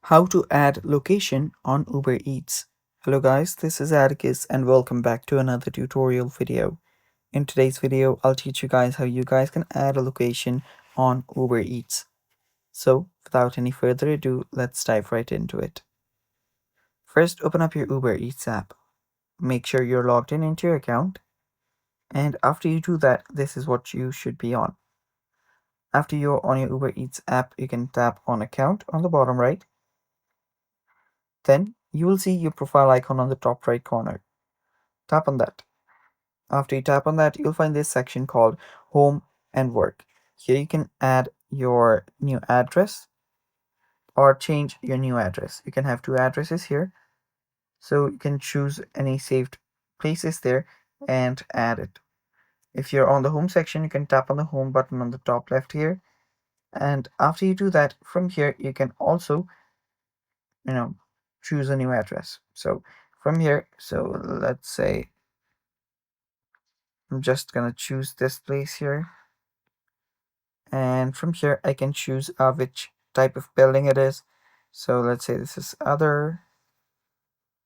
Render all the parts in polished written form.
How to add location on Uber Eats. Hello guys, this is Atticus and welcome back to another tutorial video. In today's video, I'll teach you guys how you guys can add a location on Uber Eats. So without any further ado, let's dive right into it. First, open up your Uber Eats app. Make sure you're logged in into your account. And after you do that, this is what you should be on. After you're on your Uber Eats app, you can tap on account on the bottom right. Then you will see your profile icon on the top right corner. Tap on that. After you tap on that, you'll find this section called Home and Work. Here you can add your new address or change your new address. You can have two addresses here. So you can choose any saved places there and add it. If you're on the home section, you can tap on the home button on the top left here. And after you do that, from here, you can also, choose a new address. So from here, so let's say I'm just gonna choose this place here. And from here I can choose which type of building it is. So let's say this is other.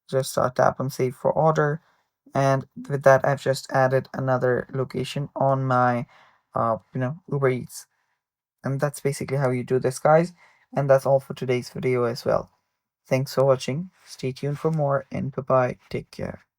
Just tap on save for order, and with that I've just added another location on my Uber Eats. And that's basically how you do this, guys. And that's all for today's video as well. Thanks for watching. Stay tuned for more, and bye bye. Take care.